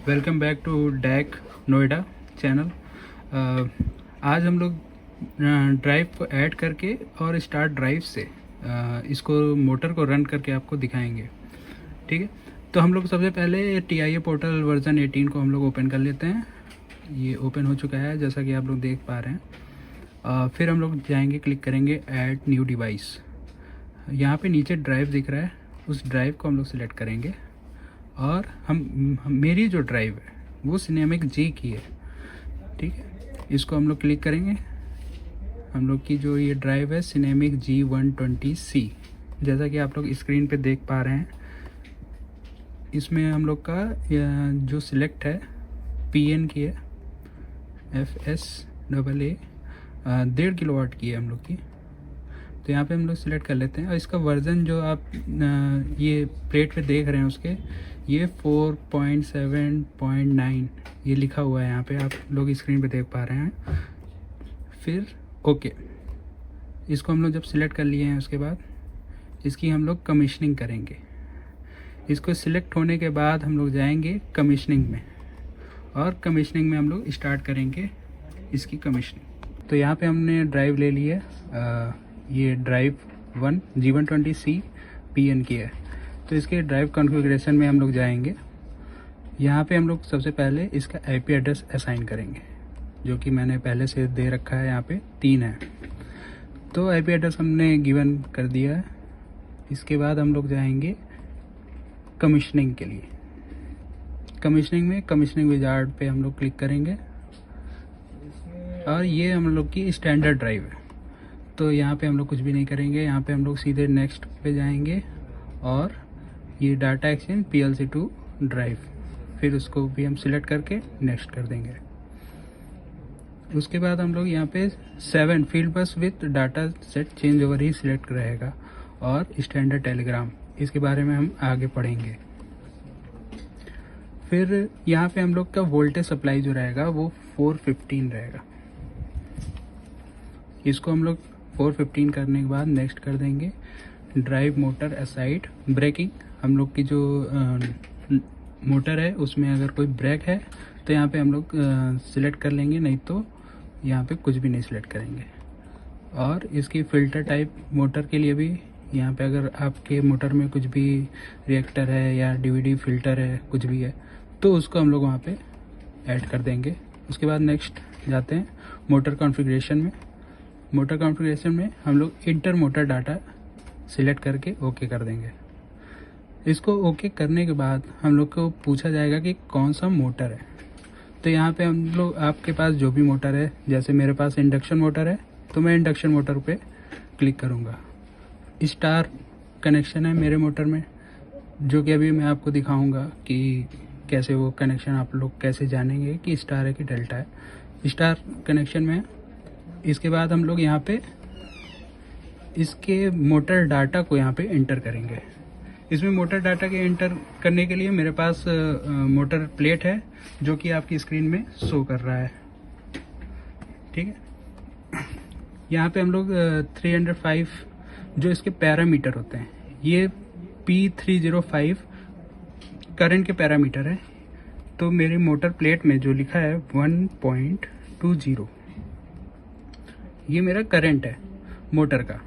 Welcome back to डैक Noida channel. आज हम लोग ड्राइव को ऐड करके और स्टार्ट ड्राइव से इसको मोटर को रन करके आपको दिखाएंगे। ठीक है, तो हम लोग सबसे पहले TIA पोर्टल वर्जन 18 को हम लोग ओपन कर लेते हैं। ये ओपन हो चुका है जैसा कि आप लोग देख पा रहे हैं। फिर हम लोग जाएंगे, क्लिक करेंगे ऐड न्यू डिवाइस। यहाँ पे नीचे ड्राइव दिख रहा है, उस ड्राइव को हम लोग सिलेक्ट करेंगे और हम मेरी जो ड्राइव है वो सिनेमिक जी की है। ठीक है, इसको हम लोग क्लिक करेंगे। हम लोग की जो ये ड्राइव है सिनेमिक G120C, जैसा कि आप लोग स्क्रीन पे देख पा रहे हैं। इसमें हम लोग का जो सिलेक्ट है PN की है, FSAA 1.5 किलोवाट की है हम लोग की। तो यहाँ पे हम लोग सिलेक्ट कर लेते हैं और इसका वर्जन जो आप ये प्लेट पे देख रहे हैं उसके ये 4.7.9 ये लिखा हुआ है, यहाँ पे आप लोग स्क्रीन पे देख पा रहे हैं। फिर ओके, इसको हम लोग जब सिलेक्ट कर लिए हैं उसके बाद इसकी हम लोग कमीशनिंग करेंगे। इसको सिलेक्ट होने के बाद हम लोग जाएंगे कमीशनिंग में और कमीशनिंग में हम लोग स्टार्ट करेंगे इसकी कमीशनिंग। तो यहाँ पे हमने ड्राइव ले ली है, ये ड्राइव G120C PN की है। तो इसके ड्राइव कॉन्फ़िगरेशन में हम लोग जाएंगे। यहाँ पे हम लोग सबसे पहले इसका IP एड्रेस असाइन करेंगे, जो कि मैंने पहले से दे रखा है, यहाँ पे 3 है। तो IP एड्रेस हमने गिवन कर दिया है। इसके बाद हम लोग जाएंगे कमीशनिंग के लिए। कमीशनिंग में कमीशनिंग विजार्ड पे हम लोग क्लिक करेंगे और ये हम लोग की स्टैंडर्ड ड्राइव है। तो यहाँ पे हम लोग कुछ भी नहीं करेंगे, यहाँ पे हम लोग सीधे नेक्स्ट पे जाएंगे और ये डाटा एक्सचेंज PLC2 ड्राइव, फिर उसको भी हम सिलेक्ट करके नेक्स्ट कर देंगे। उसके बाद हम लोग यहाँ पे 7 फील्ड बस with data set change over he select रहेगा और स्टैंडर्ड टेलीग्राम, इसके बारे में हम आगे पढ़ेंगे। फिर यहाँ पे हम लोग का वोल्टेज सप्लाई जो रहेगा वो 415 रहेगा। इसको हम लोग 415 करने के बाद नेक्स्ट कर देंगे। ड्राइव मोटर असाइड ब्रेकिंग, हम लोग की जो मोटर है उसमें अगर कोई ब्रेक है तो यहाँ पे हम लोग सिलेक्ट कर लेंगे, नहीं तो यहाँ पे कुछ भी नहीं सिलेक्ट करेंगे। और इसकी फ़िल्टर टाइप मोटर के लिए भी यहाँ पे अगर आपके मोटर में कुछ भी रिएक्टर है या DVD फिल्टर है, कुछ भी है, तो उसको हम लोग वहाँ पे ऐड कर देंगे। उसके बाद नेक्स्ट जाते हैं मोटर कॉन्फ़िगरेशन में। मोटर कॉन्फ़िगरेशन में हम लोग इंटर मोटर डाटा सिलेक्ट करके ओके कर देंगे। इसको ओके करने के बाद हम लोग को पूछा जाएगा कि कौन सा मोटर है। तो यहाँ पे हम लोग, आपके पास जो भी मोटर है, जैसे मेरे पास इंडक्शन मोटर है तो मैं इंडक्शन मोटर पे क्लिक करूँगा। स्टार कनेक्शन है मेरे मोटर में, जो कि अभी मैं आपको दिखाऊँगा कि कैसे वो कनेक्शन आप लोग कैसे जानेंगे कि स्टार है कि डेल्टा है। स्टार कनेक्शन में इसके बाद हम लोग यहाँ पे इसके मोटर डाटा को यहाँ पे एंटर करेंगे। इसमें मोटर डाटा के एंटर करने के लिए मेरे पास मोटर प्लेट है, जो कि आपकी स्क्रीन में शो कर रहा है। ठीक है, यहाँ पे हम लोग 305 जो इसके पैरामीटर होते हैं, ये P305 करंट के पैरामीटर है। तो मेरे मोटर प्लेट में जो लिखा है 1.20, ये मेरा करंट है मोटर का।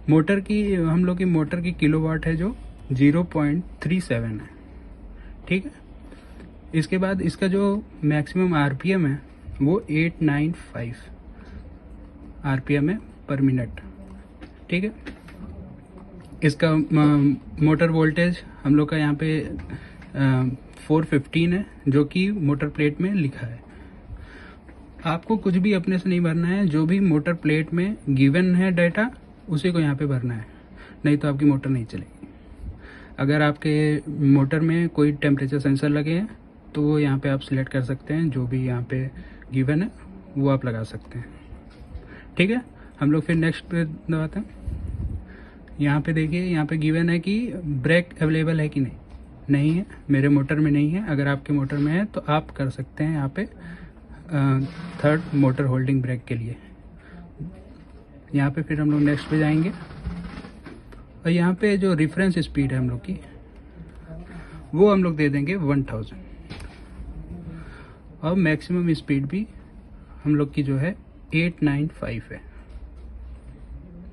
मोटर की, हम लोग की मोटर की किलोवाट है जो 0.37 है। ठीक है, इसके बाद इसका जो मैक्सिमम RPM है वो 895 RPM है पर मिनट। ठीक है, इसका मोटर वोल्टेज हम लोग का यहाँ पे 415 है, जो कि मोटर प्लेट में लिखा है। आपको कुछ भी अपने से नहीं भरना है, जो भी मोटर प्लेट में गिवन है डाटा उसी को यहाँ पे भरना है, नहीं तो आपकी मोटर नहीं चलेगी। अगर आपके मोटर में कोई टेम्परेचर सेंसर लगे हैं तो वो यहाँ पे आप सिलेक्ट कर सकते हैं, जो भी यहाँ पे गिवन है वो आप लगा सकते हैं। ठीक है, हम लोग फिर नेक्स्ट पे दबाते हैं। यहाँ पे देखिए, यहाँ पे गिवन है कि ब्रेक अवेलेबल है कि नहीं है। मेरे मोटर में नहीं है, अगर आपके मोटर में है तो आप कर सकते हैं यहाँ पे थर्ड मोटर होल्डिंग ब्रेक के लिए। यहाँ पे फिर हम लोग नेक्स्ट पे जाएंगे और यहाँ पे जो रेफरेंस स्पीड है हम लोग की वो हम लोग दे देंगे 1000। और मैक्सिमम स्पीड भी हम लोग की जो है 895 है।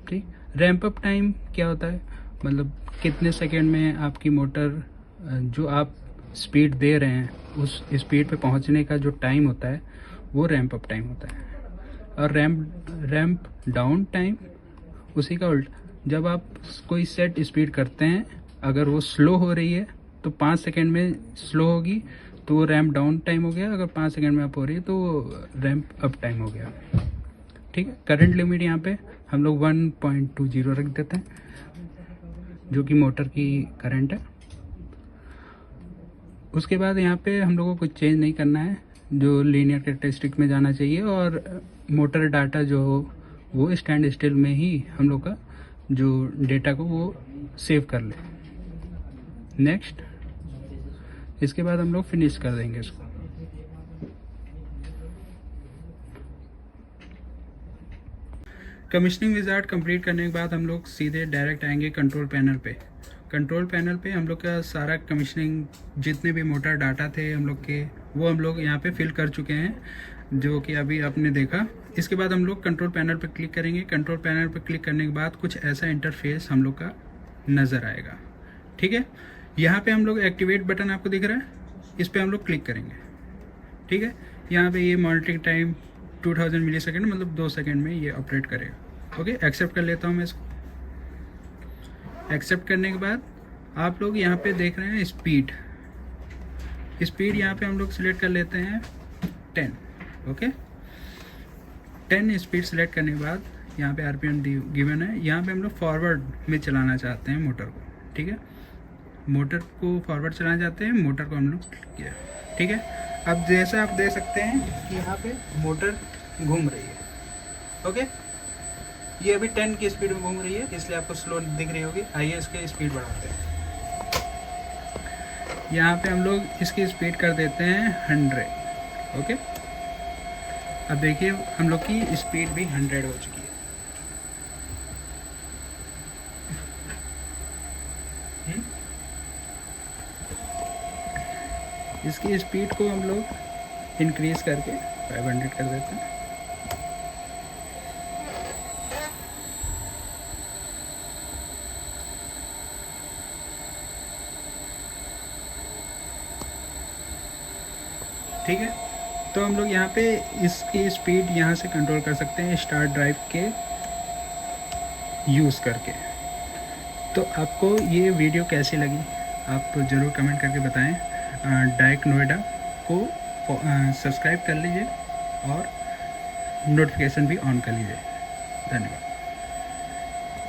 ठीक, रैंप अप टाइम क्या होता है, मतलब कितने सेकेंड में आपकी मोटर जो आप स्पीड दे रहे हैं उस स्पीड पे पहुंचने का जो टाइम होता है वो रैंप अप टाइम होता है। और रैंप डाउन टाइम उसी का उल्टा, जब आप कोई सेट स्पीड करते हैं अगर वो स्लो हो रही है तो 5 सेकेंड में स्लो होगी तो वो रैंप डाउन टाइम हो गया, अगर 5 सेकेंड में अप हो रही है तो रैंप अप टाइम हो गया। ठीक है, करंट लिमिट यहाँ पे हम लोग 1.20 रख देते हैं जो कि मोटर की करंट है। उसके बाद यहाँ पे हम लोगों को कुछ चेंज नहीं करना है, जो लीनियर कैरेक्टरिस्टिक में जाना चाहिए और मोटर डाटा जो हो वो स्टैंड स्टिल में ही हम लोग का जो डेटा को वो सेव कर ले। नेक्स्ट, इसके बाद हम लोग फिनिश कर देंगे इसको। कमिश्निंग विजार्ड कंप्लीट करने के बाद हम लोग सीधे डायरेक्ट आएंगे कंट्रोल पैनल पे। कंट्रोल पैनल पे हम लोग का सारा कमिश्निंग जितने भी मोटर डाटा थे हम लोग के वो हम लोग यहाँ पे फिल कर चुके हैं, जो कि अभी आपने देखा। इसके बाद हम लोग कंट्रोल पैनल पे क्लिक करेंगे। कंट्रोल पैनल पे क्लिक करने के बाद कुछ ऐसा इंटरफेस हम लोग का नज़र आएगा। ठीक है, यहाँ पे हम लोग एक्टिवेट बटन आपको दिख रहा है, इस पर हम लोग क्लिक करेंगे। ठीक है, यहाँ पे ये मॉनिटरिंग टाइम 2000 मिली सेकेंड मतलब 2 सेकेंड में ये ऑपरेट करेगा। ओके, एक्सेप्ट कर लेता हूँ मैं इसको। एक्सेप्ट करने के बाद आप लोग यहाँ पे देख रहे हैं स्पीड यहाँ पे हम लोग सिलेक्ट कर लेते हैं 10। ओके, 10 स्पीड सेलेक्ट करने के बाद यहाँ पे आरपीएम गिवन है, यहाँ पे हम लोग फॉरवर्ड में चलाना चाहते हैं मोटर को। ठीक है, मोटर को फॉरवर्ड चलाना चाहते हैं, मोटर को हम लोग क्लिक किया। ठीक है, अब जैसा आप देख सकते हैं कि यहाँ पे मोटर घूम रही है। ओके, ये अभी 10 की स्पीड में घूम रही है इसलिए आपको स्लो दिख रही होगी। आइए इसके स्पीड बढ़ाते हैं। यहाँ पे हम लोग इसकी स्पीड कर देते हैं 100। ओके, अब देखिए हम लोग की स्पीड भी 100 हो चुकी है। इसकी स्पीड को हम लोग इंक्रीज करके 500 कर देते हैं। ठीक है, तो हम लोग यहाँ पे इसकी स्पीड यहाँ से कंट्रोल कर सकते हैं स्टार्ट ड्राइव के यूज़ करके। तो आपको ये वीडियो कैसी लगी आप ज़रूर कमेंट करके बताएं। डाइक नोएडा को सब्सक्राइब कर लीजिए और नोटिफिकेशन भी ऑन कर लीजिए। धन्यवाद।